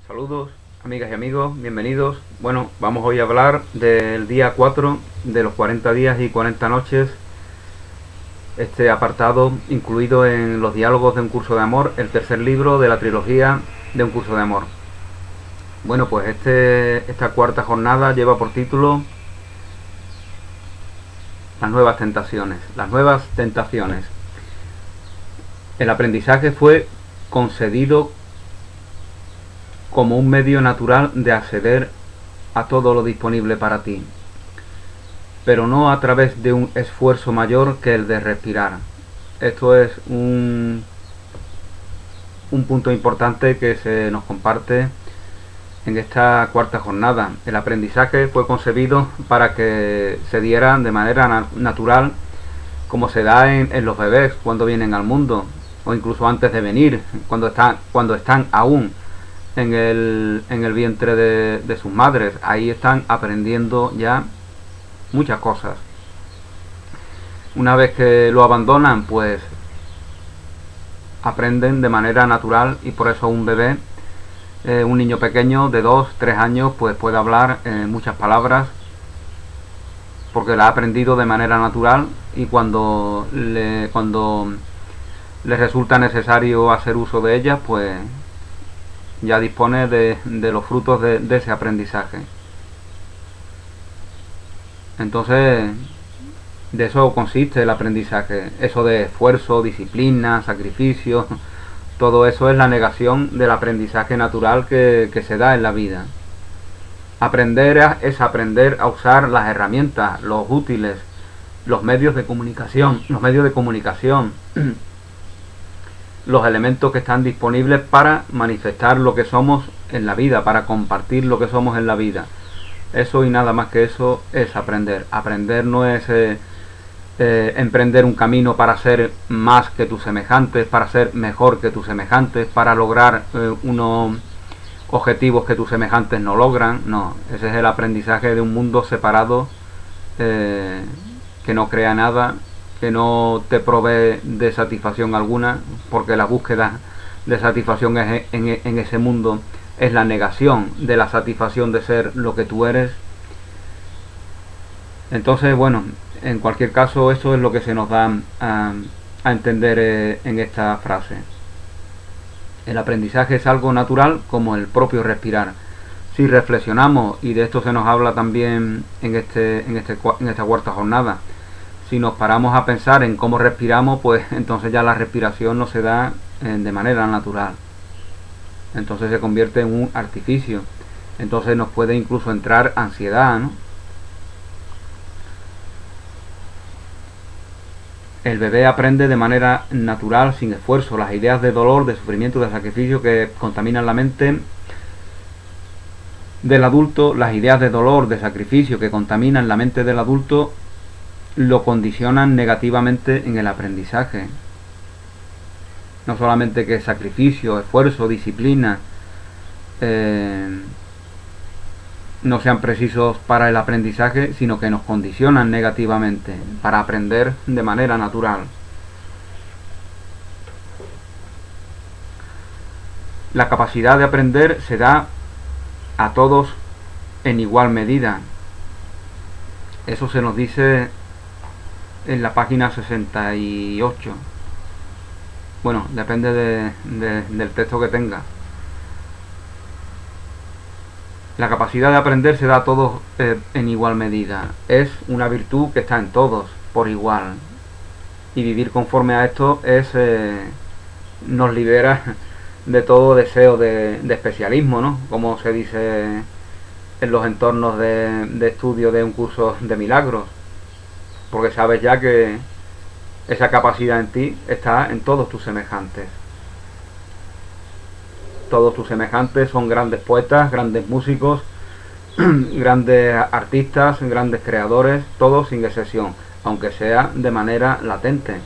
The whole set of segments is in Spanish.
Saludos, amigas y amigos, bienvenidos. Bueno, vamos hoy a hablar del día 4 de los 40 días y 40 noches. Este apartado incluido en los diálogos de un curso de amor, el tercer libro de la trilogía de un curso de amor. Bueno, pues esta cuarta jornada lleva por título Las nuevas tentaciones. Las nuevas tentaciones. El aprendizaje fue concedido como un medio natural de acceder a todo lo disponible para ti, pero no a través de un esfuerzo mayor que el de respirar. Esto es un punto importante que se nos comparte en esta cuarta jornada. El aprendizaje fue concebido para que se diera de manera natural, como se da en los bebés cuando vienen al mundo, o incluso antes de venir, cuando están aún en el vientre de sus madres. Ahí están aprendiendo ya muchas cosas. Una vez que lo abandonan, pues aprenden de manera natural, y por eso un bebé, un niño pequeño de 2-3 años, pues puede hablar muchas palabras, porque la ha aprendido de manera natural, y cuando le resulta necesario hacer uso de ellas, pues ya dispone de los frutos de ese aprendizaje. Entonces, de eso consiste el aprendizaje. Eso de esfuerzo, disciplina, sacrificio, todo eso es la negación del aprendizaje natural que se da en la vida. Aprender es aprender a usar las herramientas, los útiles, los medios de comunicación, los elementos que están disponibles para manifestar lo que somos en la vida, para compartir lo que somos en la vida. Eso y nada más que eso es aprender. Aprender no es emprender un camino para ser más que tus semejantes, para ser mejor que tus semejantes, para lograr unos objetivos que tus semejantes no logran. No, ese es el aprendizaje de un mundo separado, que no crea nada, que no te provee de satisfacción alguna, porque la búsqueda de satisfacción en ese mundo es la negación de la satisfacción de ser lo que tú eres. Entonces, bueno, en cualquier caso, eso es lo que se nos da a entender en esta frase. El aprendizaje es algo natural, como el propio respirar. Si reflexionamos, y de esto se nos habla también en esta cuarta jornada, si nos paramos a pensar en cómo respiramos, pues entonces ya la respiración no se da de manera natural. Entonces se convierte en un artificio. Entonces nos puede incluso entrar ansiedad, ¿no? El bebé aprende de manera natural, sin esfuerzo. Las ideas de dolor, de sufrimiento, de sacrificio que contaminan la mente del adulto, las ideas de dolor, de sacrificio que contaminan la mente del adulto, lo condicionan negativamente en el aprendizaje. No solamente que sacrificio, esfuerzo, disciplina no sean precisos para el aprendizaje, sino que nos condicionan negativamente para aprender de manera natural. La capacidad de aprender se da a todos en igual medida. Eso se nos dice en la página 68. Bueno, depende del texto que tenga. La capacidad de aprender se da a todos en igual medida. Es una virtud que está en todos por igual. Y vivir conforme a esto nos libera de todo deseo de especialismo, ¿no? Como se dice en los entornos de estudio de un curso de milagros. Porque sabes ya que esa capacidad en ti está en todos tus semejantes. Todos tus semejantes son grandes poetas, grandes músicos, grandes artistas, grandes creadores, todos sin excepción, aunque sea de manera latente.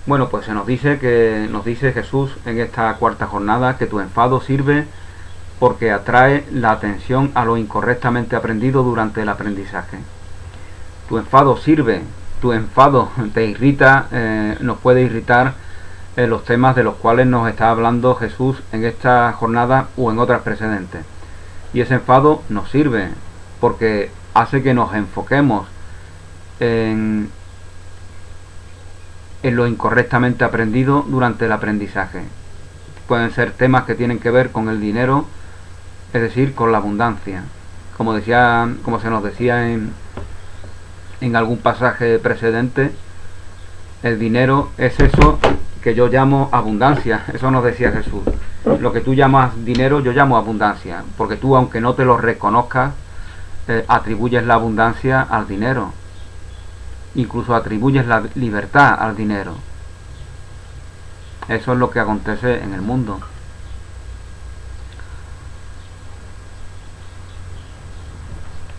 Bueno, pues nos dice Jesús en esta cuarta jornada que tu enfado sirve porque atrae la atención a lo incorrectamente aprendido durante el aprendizaje. Tu enfado sirve tu enfado te irrita, nos puede irritar los temas de los cuales nos está hablando Jesús en esta jornada o en otras precedentes. Y ese enfado nos sirve porque hace que nos enfoquemos en lo incorrectamente aprendido durante el aprendizaje. Pueden ser temas que tienen que ver con el dinero, es decir, con la abundancia. Como se nos decía en algún pasaje precedente, el dinero es eso que yo llamo abundancia. Eso nos decía Jesús. Lo que tú llamas dinero, yo llamo abundancia, porque tú, aunque no te lo reconozcas, atribuyes la abundancia al dinero. Incluso atribuyes la libertad al dinero. Eso es lo que acontece en el mundo.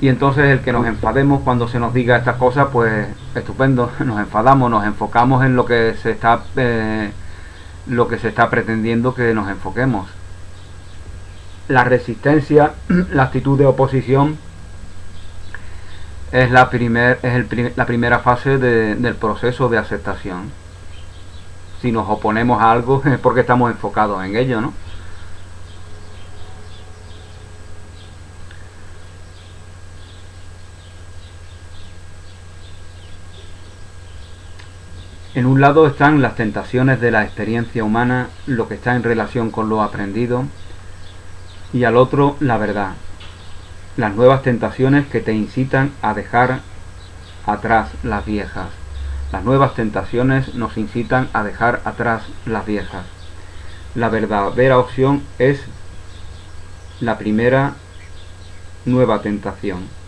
Y entonces el que nos enfademos cuando se nos diga estas cosas, pues estupendo, nos enfadamos, nos enfocamos en lo que se está pretendiendo que nos enfoquemos. La resistencia, la actitud de oposición, es la primera fase del proceso de aceptación. Si nos oponemos a algo es porque estamos enfocados en ello, ¿no? En un lado están las tentaciones de la experiencia humana, lo que está en relación con lo aprendido, y al otro la verdad, las nuevas tentaciones que te incitan a dejar atrás las viejas. Las nuevas tentaciones nos incitan a dejar atrás las viejas. La verdadera opción es la primera nueva tentación.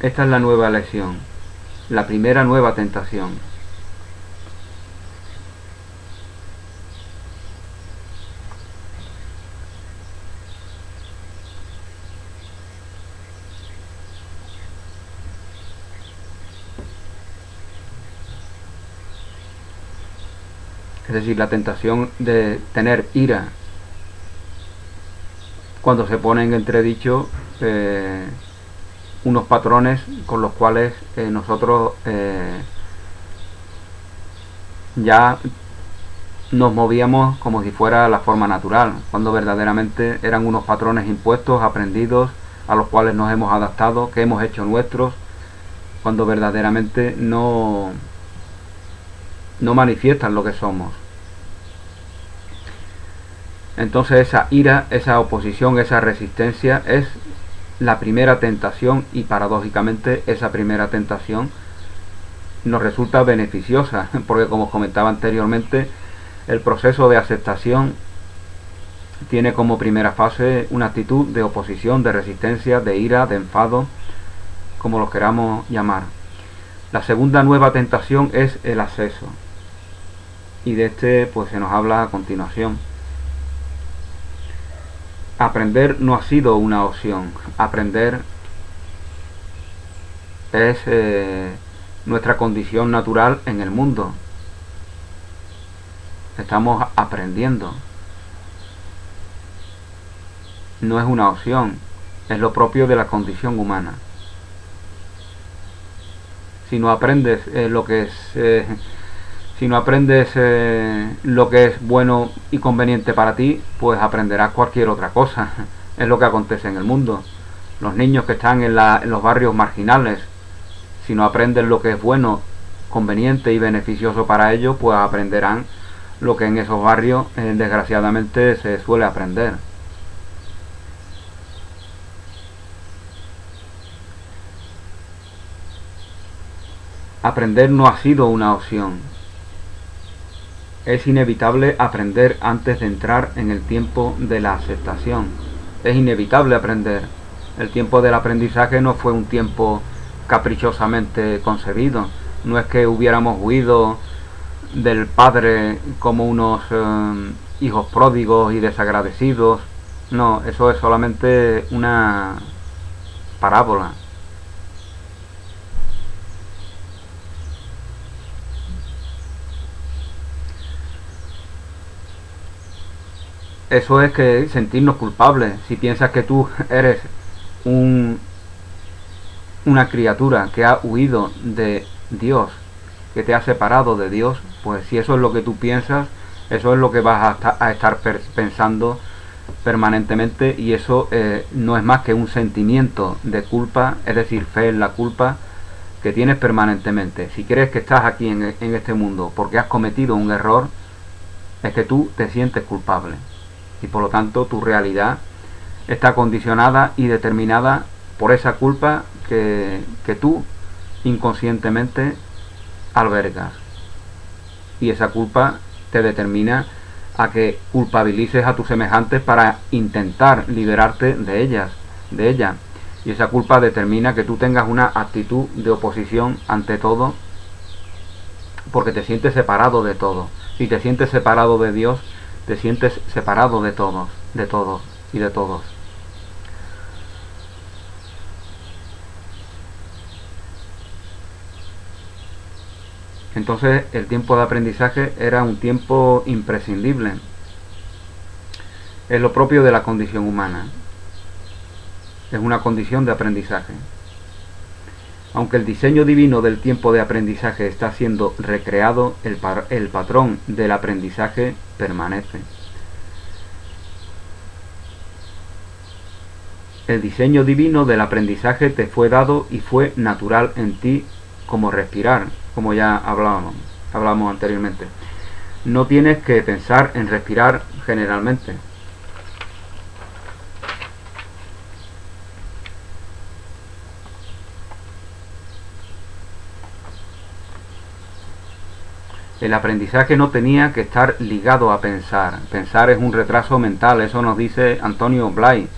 Esta es la nueva elección, la primera nueva tentación. Es decir, la tentación de tener ira cuando se ponen en entredicho unos patrones con los cuales nosotros ya nos movíamos como si fuera la forma natural, cuando verdaderamente eran unos patrones impuestos, aprendidos, a los cuales nos hemos adaptado, que hemos hecho nuestros, cuando verdaderamente no manifiestan lo que somos. Entonces esa ira, esa oposición, esa resistencia es la primera tentación, y paradójicamente esa primera tentación nos resulta beneficiosa, porque como os comentaba anteriormente, el proceso de aceptación tiene como primera fase una actitud de oposición, de resistencia, de ira, de enfado, como lo queramos llamar. La segunda nueva tentación es el acceso, y de este pues se nos habla a continuación. Aprender no ha sido una opción. Aprender es nuestra condición natural en el mundo. Estamos aprendiendo. No es una opción, es lo propio de la condición humana. Si no aprendes lo que es si no aprendes lo que es bueno y conveniente para ti, pues aprenderás cualquier otra cosa. Es lo que acontece en el mundo. Los niños que están en los barrios marginales, si no aprenden lo que es bueno, conveniente y beneficioso para ellos, pues aprenderán lo que en esos barrios desgraciadamente se suele aprender. Aprender no ha sido una opción. Es inevitable aprender antes de entrar en el tiempo de la aceptación. Es inevitable aprender. El tiempo del aprendizaje no fue un tiempo caprichosamente concebido. No es que hubiéramos huido del Padre como unos hijos pródigos y desagradecidos. No, eso es solamente una parábola. eso es que sentirnos culpables. Si piensas que tú eres un, una criatura que ha huido de Dios, que te ha separado de Dios, pues si eso es lo que tú piensas, eso es lo que vas a estar pensando permanentemente, y eso no es más que un sentimiento de culpa, es decir, fe en la culpa que tienes permanentemente. Si crees que estás aquí en este mundo porque has cometido un error, es que tú te sientes culpable, y por lo tanto tu realidad está condicionada y determinada por esa culpa que tú inconscientemente albergas, y esa culpa te determina a que culpabilices a tus semejantes para intentar liberarte de ella, y esa culpa determina que tú tengas una actitud de oposición ante todo, porque te sientes separado de todo. Si te sientes separado de Dios, te sientes separado de todos y de todos. Entonces el tiempo de aprendizaje era un tiempo imprescindible. Es lo propio de la condición humana. Es una condición de aprendizaje. Aunque el diseño divino del tiempo de aprendizaje está siendo recreado, el patrón del aprendizaje permanece. El diseño divino del aprendizaje te fue dado y fue natural en ti, como respirar, como ya hablamos anteriormente. No tienes que pensar en respirar generalmente. El aprendizaje no tenía que estar ligado a pensar. Pensar es un retraso mental, eso nos dice Antonio Blay.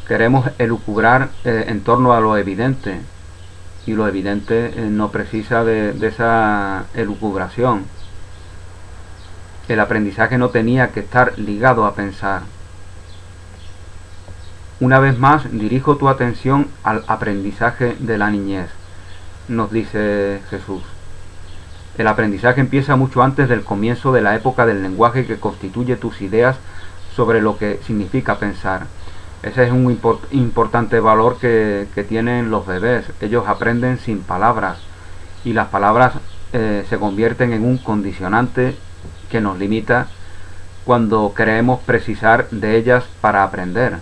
Queremos elucubrar en torno a lo evidente, y lo evidente no precisa de esa elucubración. El aprendizaje no tenía que estar ligado a pensar. Una vez más, dirijo tu atención al aprendizaje de la niñez, nos dice Jesús. El aprendizaje empieza mucho antes del comienzo de la época del lenguaje que constituye tus ideas sobre lo que significa pensar. Ese es un importante valor que tienen los bebés. Ellos aprenden sin palabras, y las palabras se convierten en un condicionante que nos limita cuando queremos precisar de ellas para aprender.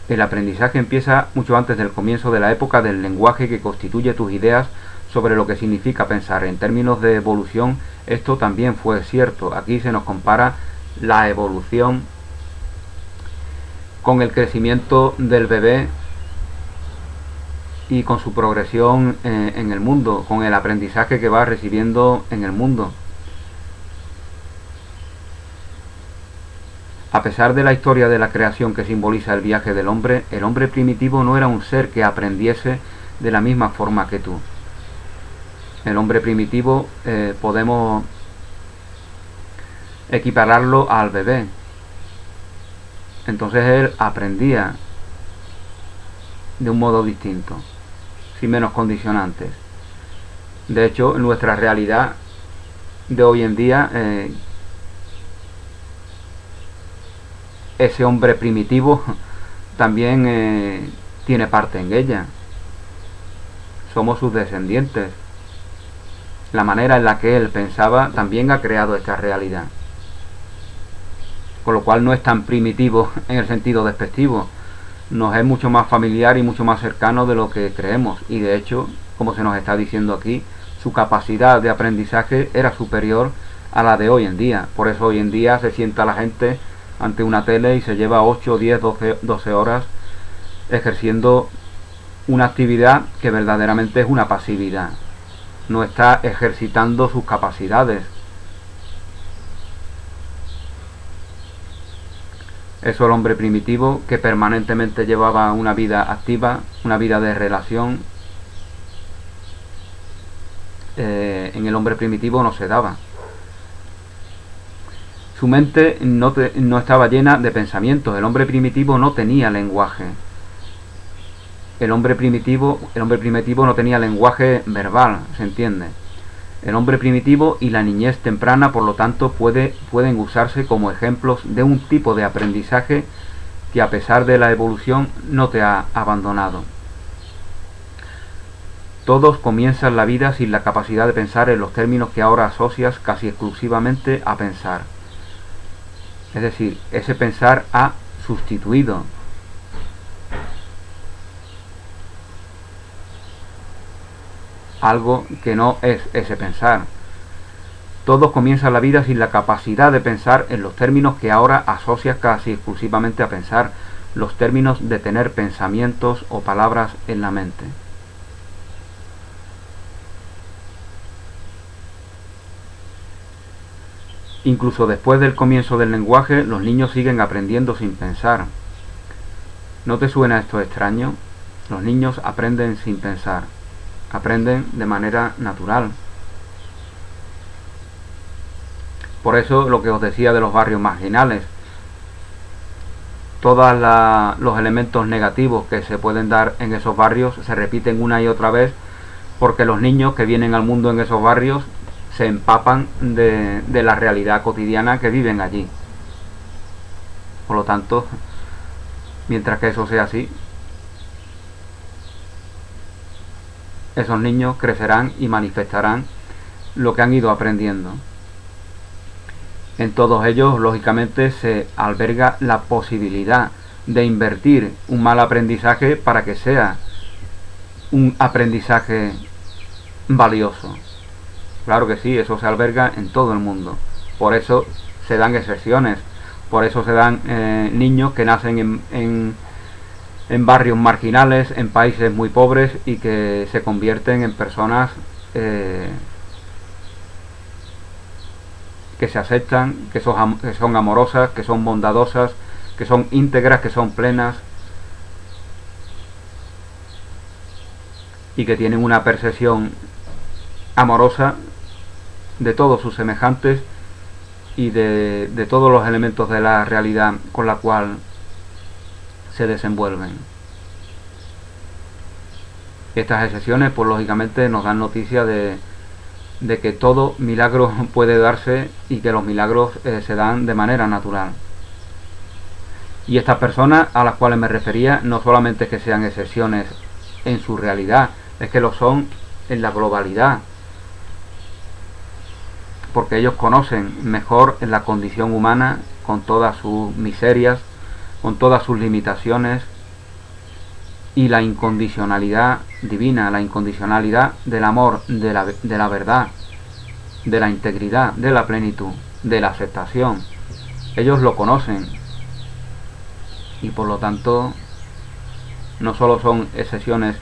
El aprendizaje empieza mucho antes del comienzo de la época del lenguaje que constituye tus ideas sobre lo que significa pensar. En términos de evolución, esto también fue cierto. Aquí se nos compara la evolución con el crecimiento del bebé y con su progresión en el mundo, con el aprendizaje que va recibiendo en el mundo. A pesar de la historia de la creación que simboliza el viaje del hombre, el hombre primitivo no era un ser que aprendiese de la misma forma que tú. El hombre primitivo podemos equipararlo al bebé. Entonces él aprendía de un modo distinto, sin menos condicionantes. De hecho, en nuestra realidad de hoy en día, ese hombre primitivo también tiene parte en ella. Somos sus descendientes. La manera en la que él pensaba también ha creado esta realidad. Con lo cual no es tan primitivo en el sentido despectivo. Nos es mucho más familiar y mucho más cercano de lo que creemos. Y de hecho, como se nos está diciendo aquí, su capacidad de aprendizaje era superior a la de hoy en día. Por eso hoy en día se sienta la gente ante una tele y se lleva 8, 10, 12 horas ejerciendo una actividad que verdaderamente es una pasividad. No está ejercitando sus capacidades. Eso el hombre primitivo, que permanentemente llevaba una vida activa, una vida de relación, en el hombre primitivo no se daba. Su mente no estaba llena de pensamientos. El hombre primitivo no tenía lenguaje. el hombre primitivo no tenía lenguaje verbal, ¿se entiende? El hombre primitivo y la niñez temprana, por lo tanto, pueden usarse como ejemplos de un tipo de aprendizaje que a pesar de la evolución no te ha abandonado. Todos comienzan la vida sin la capacidad de pensar en los términos que ahora asocias casi exclusivamente a pensar. Es decir, ese pensar ha sustituido algo que no es ese pensar. Todos comienzan la vida sin la capacidad de pensar en los términos que ahora asocias casi exclusivamente a pensar, los términos de tener pensamientos o palabras en la mente. Incluso después del comienzo del lenguaje, los niños siguen aprendiendo sin pensar. ¿No te suena esto extraño? Los niños aprenden sin pensar, aprenden de manera natural. Por eso lo que os decía de los barrios marginales, todos los elementos negativos que se pueden dar en esos barrios se repiten una y otra vez porque los niños que vienen al mundo en esos barrios se empapan de la realidad cotidiana que viven allí. Por lo tanto, mientras que eso sea así, esos niños crecerán y manifestarán lo que han ido aprendiendo. En todos ellos, lógicamente, se alberga la posibilidad de invertir un mal aprendizaje para que sea un aprendizaje valioso. Claro que sí, eso se alberga en todo el mundo. Por eso se dan excepciones. Por eso se dan niños que nacen en barrios marginales, en países muy pobres y que se convierten en personas que se aceptan, que son amorosas, que son bondadosas, que son íntegras, que son plenas y que tienen una percepción amorosa de todos sus semejantes y de todos los elementos de la realidad con la cual se desenvuelven. Estas excepciones, pues lógicamente nos dan noticia de que todo milagro puede darse y que los milagros se dan de manera natural. Y estas personas a las cuales me refería no solamente es que sean excepciones en su realidad, es que lo son en la globalidad, porque ellos conocen mejor la condición humana con todas sus miserias, con todas sus limitaciones y la incondicionalidad divina, la incondicionalidad del amor, de la verdad, de la integridad, de la plenitud, de la aceptación. Ellos lo conocen y por lo tanto no solo son excepciones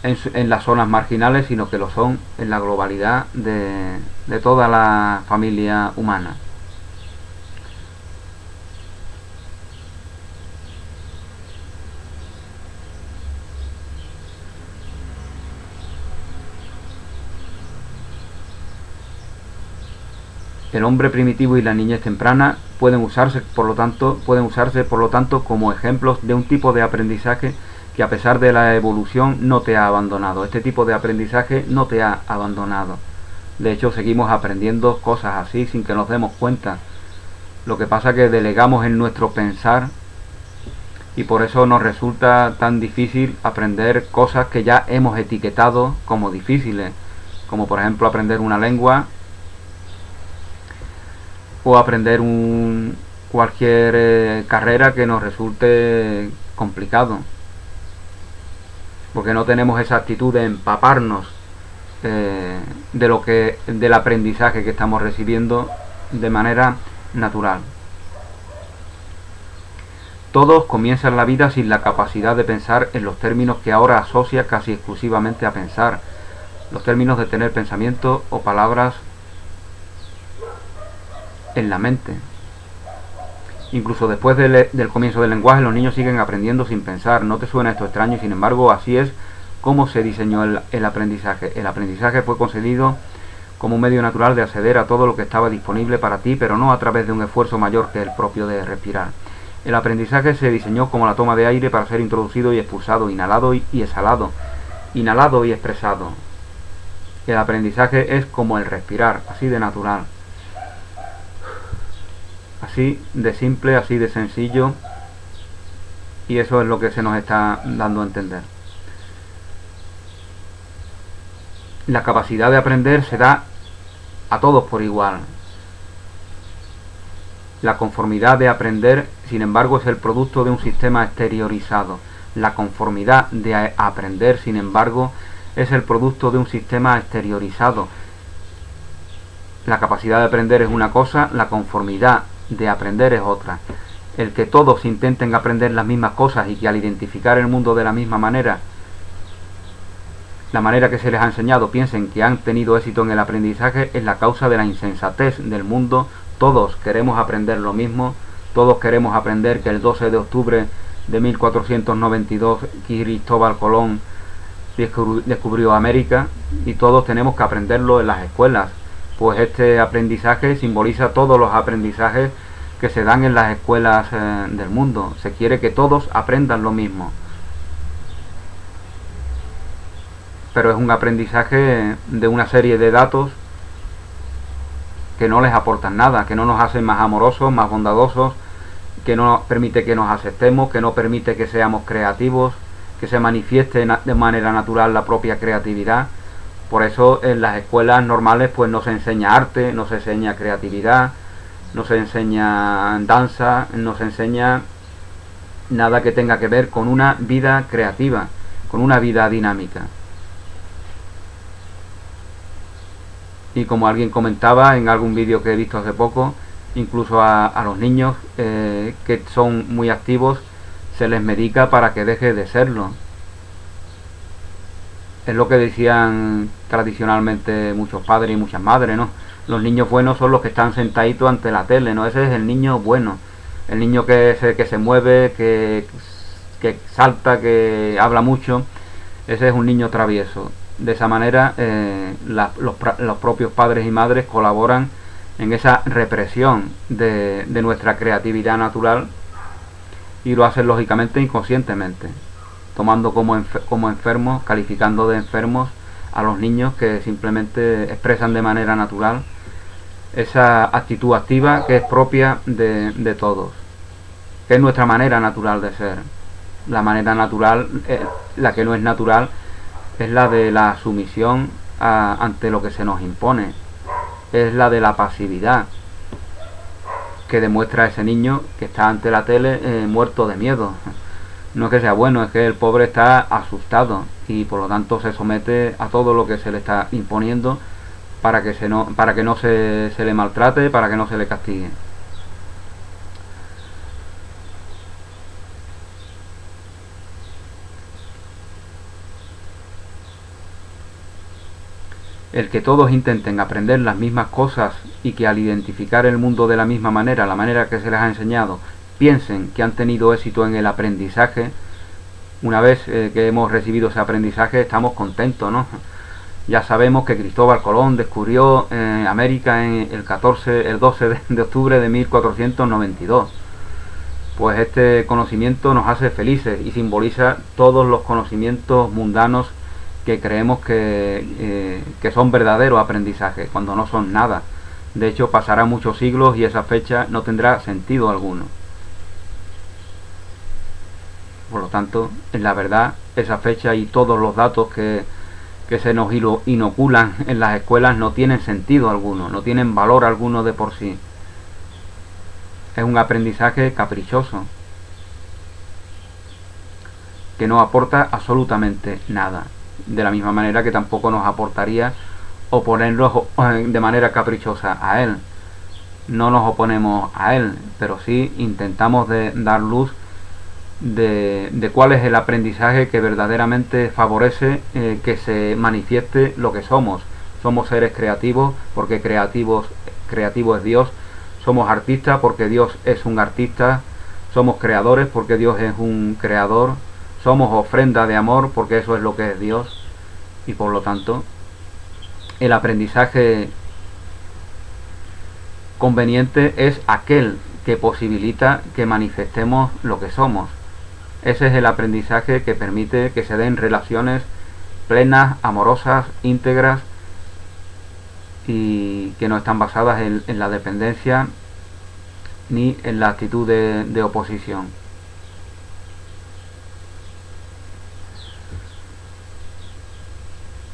en las zonas marginales, sino que lo son en la globalidad de toda la familia humana. El hombre primitivo y la niñez temprana pueden usarse por lo tanto como ejemplos de un tipo de aprendizaje que a pesar de la evolución no te ha abandonado. Este tipo de aprendizaje no te ha abandonado. De hecho, seguimos aprendiendo cosas así sin que nos demos cuenta. Lo que pasa es que delegamos en nuestro pensar y por eso nos resulta tan difícil aprender cosas que ya hemos etiquetado como difíciles, como por ejemplo aprender una lengua o aprender cualquier carrera que nos resulte complicado, porque no tenemos esa actitud de empaparnos del aprendizaje que estamos recibiendo de manera natural. Todos comienzan la vida sin la capacidad de pensar en los términos que ahora asocia casi exclusivamente a pensar, los términos de tener pensamiento o palabras en la mente. Incluso después del comienzo del lenguaje, los niños siguen aprendiendo sin pensar. ¿No te suena esto extraño? Sin embargo, así es como se diseñó el aprendizaje. El aprendizaje fue concebido como un medio natural de acceder a todo lo que estaba disponible para ti, pero no a través de un esfuerzo mayor que el propio de respirar. El aprendizaje se diseñó como la toma de aire para ser introducido y expulsado, inhalado y exhalado, inhalado y expresado. El aprendizaje es como el respirar, así de natural, así de simple, así de sencillo, y eso es lo que se nos está dando a entender. La capacidad de aprender se da a todos por igual. La conformidad de aprender, sin embargo, es el producto de un sistema exteriorizado. La conformidad de aprender, sin embargo, es el producto de un sistema exteriorizado. La capacidad de aprender es una cosa, la conformidad de aprender es otra. El que todos intenten aprender las mismas cosas y que al identificar el mundo de la misma manera, la manera que se les ha enseñado, piensen que han tenido éxito en el aprendizaje, es la causa de la insensatez del mundo. Todos queremos aprender lo mismo, todos queremos aprender que el 12 de octubre de 1492 Cristóbal Colón descubrió América, y todos tenemos que aprenderlo en las escuelas, pues este aprendizaje simboliza todos los aprendizajes que se dan en las escuelas del mundo. Se quiere que todos aprendan lo mismo, pero es un aprendizaje de una serie de datos que no les aportan nada, que no nos hacen más amorosos, más bondadosos, que no nos permite que nos aceptemos, que no permite que seamos creativos, que se manifieste de manera natural la propia creatividad. Por eso en las escuelas normales pues no se enseña arte, no se enseña creatividad, no se enseña danza, no se enseña nada que tenga que ver con una vida creativa, con una vida dinámica. Y como alguien comentaba en algún vídeo que he visto hace poco, incluso a los niños que son muy activos se les medica para que deje de serlo. Es lo que decían tradicionalmente muchos padres y muchas madres, ¿no? Los niños buenos son los que están sentaditos ante la tele, ¿no? Ese es el niño bueno. El niño que se mueve, que salta, que habla mucho, ese es un niño travieso. De esa manera los propios padres y madres colaboran en esa represión de nuestra creatividad natural, y lo hacen lógicamente inconscientemente, tomando como enfermos, calificando de enfermos a los niños que simplemente expresan de manera natural esa actitud activa que es propia de todos, que es nuestra manera natural de ser. La manera natural, la que no es natural, es la de la sumisión ante lo que se nos impone, es la de la pasividad que demuestra ese niño que está ante la tele muerto de miedo. No es que sea bueno, es que el pobre está asustado y por lo tanto se somete a todo lo que se le está imponiendo para que no se le maltrate, para que no se le castigue. El que todos intenten aprender las mismas cosas y que al identificar el mundo de la misma manera, la manera que se les ha enseñado, piensen que han tenido éxito en el aprendizaje, una vez que hemos recibido ese aprendizaje estamos contentos, ¿no? Ya sabemos que Cristóbal Colón descubrió América en el 12 de octubre de 1492. Pues este conocimiento nos hace felices y simboliza todos los conocimientos mundanos que creemos que son verdaderos aprendizajes, cuando no son nada. De hecho, pasará muchos siglos y esa fecha no tendrá sentido alguno. Por lo tanto, en la verdad, esa fecha y todos los datos que se nos inoculan en las escuelas no tienen sentido alguno, no tienen valor alguno de por sí. Es un aprendizaje caprichoso, que no aporta absolutamente nada. De la misma manera que tampoco nos aportaría oponernos de manera caprichosa a él. No nos oponemos a él, pero sí intentamos dar luz de cuál es el aprendizaje que verdaderamente favorece que se manifieste lo que somos. Somos seres creativos porque creativo es Dios. Somos artistas porque Dios es un artista. Somos creadores porque Dios es un creador. Somos ofrenda de amor porque eso es lo que es Dios. Y por lo tanto, el aprendizaje conveniente es aquel que posibilita que manifestemos lo que somos. Ese es el aprendizaje que permite que se den relaciones plenas, amorosas, íntegras y que no están basadas en la dependencia ni en la actitud de oposición.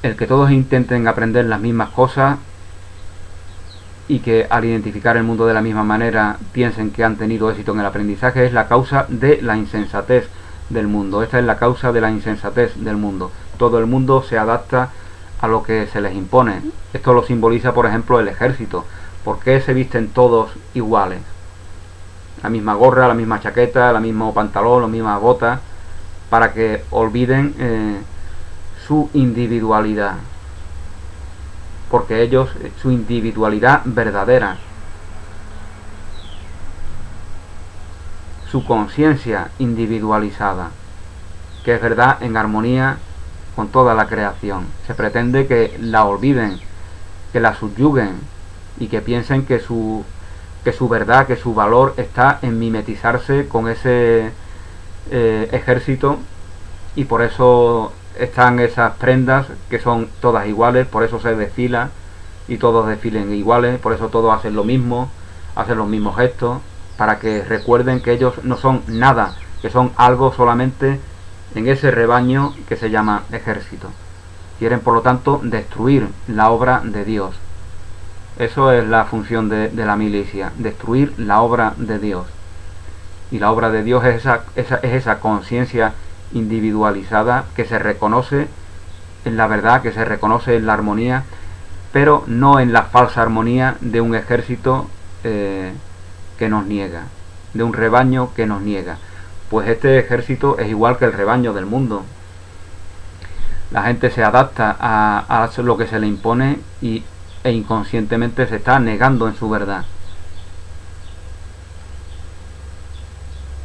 El que todos intenten aprender las mismas cosas y que al identificar el mundo de la misma manera piensen que han tenido éxito en el aprendizaje es la causa de la insensatez del mundo. Esta es la causa de la insensatez del mundo. Todo el mundo se adapta a lo que se les impone. Esto lo simboliza, por ejemplo, el ejército. ¿Por qué se visten todos iguales? La misma gorra, la misma chaqueta, el mismo pantalón, las mismas botas, para que olviden su individualidad. Porque ellos, su individualidad verdadera, su conciencia individualizada, que es verdad en armonía con toda la creación. Se pretende que la olviden, que la subyuguen y que piensen que su verdad, que su valor está en mimetizarse con ese ejército, y por eso están esas prendas que son todas iguales, por eso se desfila y todos desfilen iguales, por eso todos hacen lo mismo, hacen los mismos gestos, para que recuerden que ellos no son nada, que son algo solamente en ese rebaño que se llama ejército. Quieren, por lo tanto, destruir la obra de Dios. Eso es la función de la milicia, destruir la obra de Dios. Y la obra de Dios es esa conciencia individualizada que se reconoce en la verdad, que se reconoce en la armonía, pero no en la falsa armonía de un ejército que nos niega, de un rebaño que nos niega. Pues este ejército es igual que el rebaño del mundo. La gente se adapta a lo que se le impone e inconscientemente se está negando en su verdad.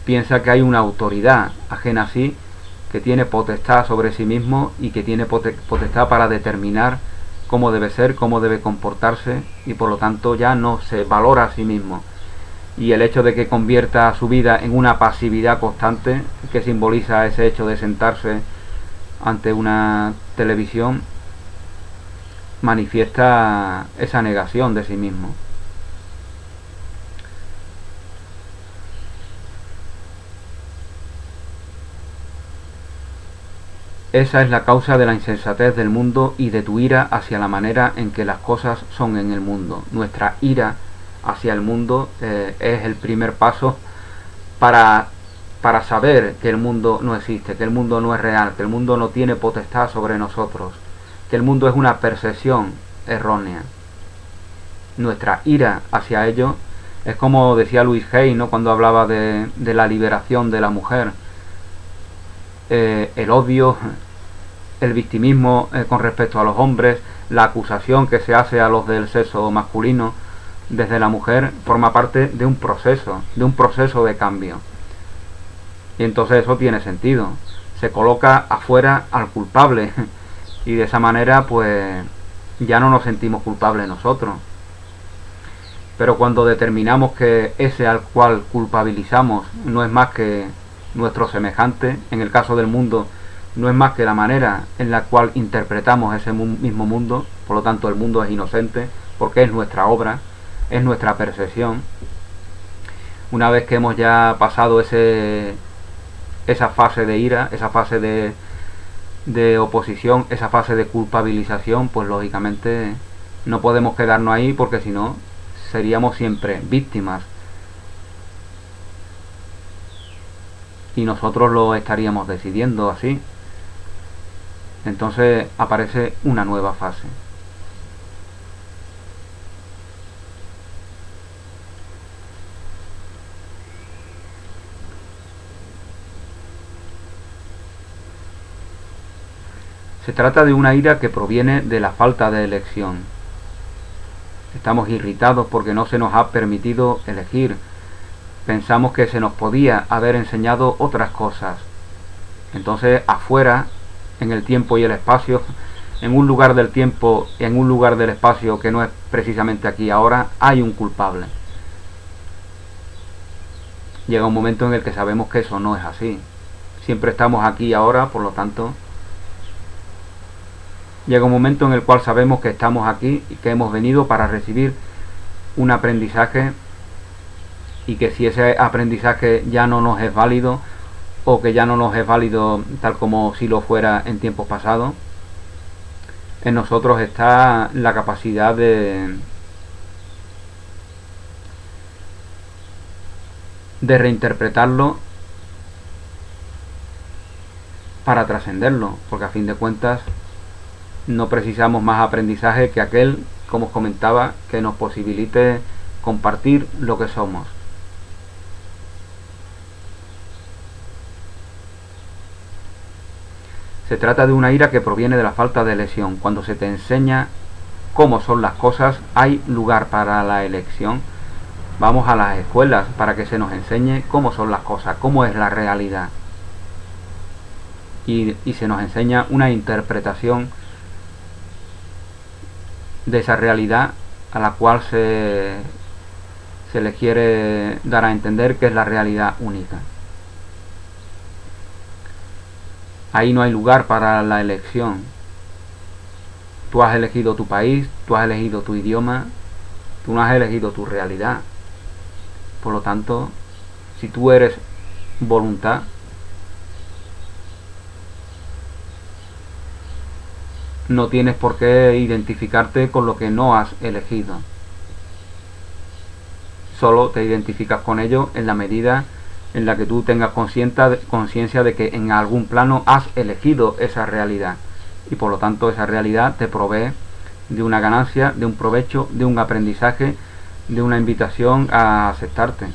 Piensa que hay una autoridad ajena a sí, que tiene potestad sobre sí mismo y que tiene potestad para determinar cómo debe ser, cómo debe comportarse, y por lo tanto ya no se valora a sí mismo. Y el hecho de que convierta su vida en una pasividad constante, que simboliza ese hecho de sentarse ante una televisión, manifiesta esa negación de sí mismo. Esa es la causa de la insensatez del mundo y de tu ira hacia la manera en que las cosas son en el mundo. Nuestra ira hacia el mundo es el primer paso para saber que el mundo no existe, que el mundo no es real, que el mundo no tiene potestad sobre nosotros, que el mundo es una percepción errónea. Nuestra ira hacia ello es como decía Louise Hay, ¿no?, cuando hablaba de la liberación de la mujer. El odio, el victimismo con respecto a los hombres, la acusación que se hace a los del sexo masculino desde la mujer, forma parte de un proceso de cambio. Y entonces eso tiene sentido. Se coloca afuera al culpable y de esa manera pues ya no nos sentimos culpables nosotros. Pero cuando determinamos que ese al cual culpabilizamos no es más que nuestro semejante, en el caso del mundo no es más que la manera en la cual interpretamos ese mismo mundo, por lo tanto el mundo es inocente porque es nuestra obra, es nuestra percepción. Una vez que hemos ya pasado esa fase de ira, esa fase de oposición, esa fase de culpabilización, pues lógicamente no podemos quedarnos ahí, porque si no seríamos siempre víctimas y nosotros lo estaríamos decidiendo así. Entonces aparece una nueva fase. Se trata de una ira que proviene de la falta de elección. Estamos irritados porque no se nos ha permitido elegir. Pensamos que se nos podía haber enseñado otras cosas. Entonces afuera, en el tiempo y el espacio, en un lugar del tiempo y en un lugar del espacio que no es precisamente aquí ahora, hay un culpable. llega un momento en el que sabemos que eso no es así. Siempre estamos aquí y ahora, por lo tanto, llega un momento en el cual sabemos que estamos aquí y que hemos venido para recibir un aprendizaje, y que si ese aprendizaje ya no nos es válido, o que ya no nos es válido tal como si lo fuera en tiempos pasados, en nosotros está la capacidad de reinterpretarlo para trascenderlo, porque a fin de cuentas no precisamos más aprendizaje que aquel, como os comentaba, que nos posibilite compartir lo que somos. Se trata de una ira que proviene de la falta de elección. Cuando se te enseña cómo son las cosas, hay lugar para la elección. Vamos a las escuelas para que se nos enseñe cómo son las cosas, cómo es la realidad. Y se nos enseña una interpretación de esa realidad a la cual se le quiere dar a entender que es la realidad única. Ahí no hay lugar para la elección. Tú has elegido tu país, tú has elegido tu idioma, tú no has elegido tu realidad. Por lo tanto, si tú eres voluntad, no tienes por qué identificarte con lo que no has elegido. Solo te identificas con ello en la medida en la que tú tengas conciencia de que en algún plano has elegido esa realidad, y por lo tanto esa realidad te provee de una ganancia, de un provecho, de un aprendizaje, de una invitación a aceptarte.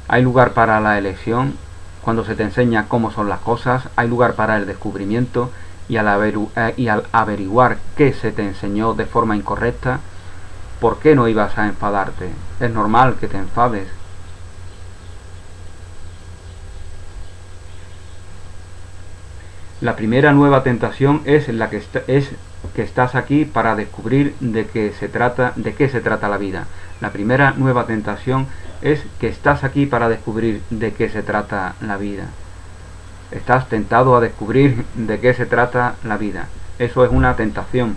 Hay lugar para la elección cuando se te enseña cómo son las cosas, hay lugar para el descubrimiento, y al averiguar qué se te enseñó de forma incorrecta, ¿por qué no ibas a enfadarte? Es normal que te enfades. La primera nueva tentación es que estás aquí para descubrir de qué se trata la vida. La primera nueva tentación es que estás aquí para descubrir de qué se trata la vida. Estás tentado a descubrir de qué se trata la vida. Eso es una tentación,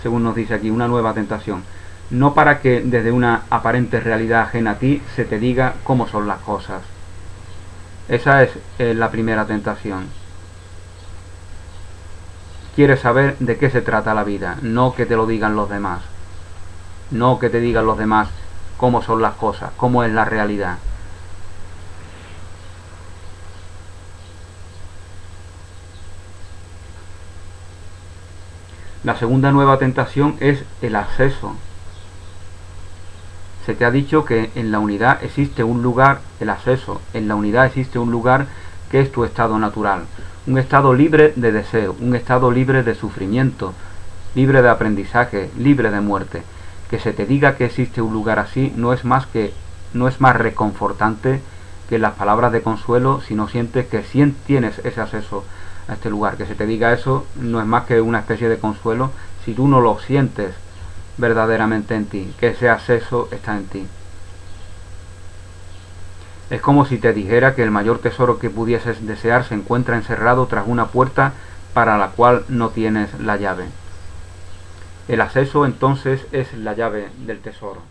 según nos dice aquí, una nueva tentación. No para que desde una aparente realidad ajena a ti se te diga cómo son las cosas. Esa es la primera tentación. Quieres saber de qué se trata la vida, no que te lo digan los demás. No que te digan los demás cómo son las cosas, cómo es la realidad. La segunda nueva tentación es el acceso. Se te ha dicho que en la unidad existe un lugar, el acceso, en la unidad existe un lugar que es tu estado natural, un estado libre de deseo, un estado libre de sufrimiento, libre de aprendizaje, libre de muerte. Que se te diga que existe un lugar así no es más reconfortante que las palabras de consuelo si no sientes que sí tienes ese acceso a este lugar. Que se te diga eso no es más que una especie de consuelo si tú no lo sientes verdaderamente en ti, que ese acceso está en ti. Es como si te dijera que el mayor tesoro que pudieses desear se encuentra encerrado tras una puerta para la cual no tienes la llave. El acceso entonces es la llave del tesoro.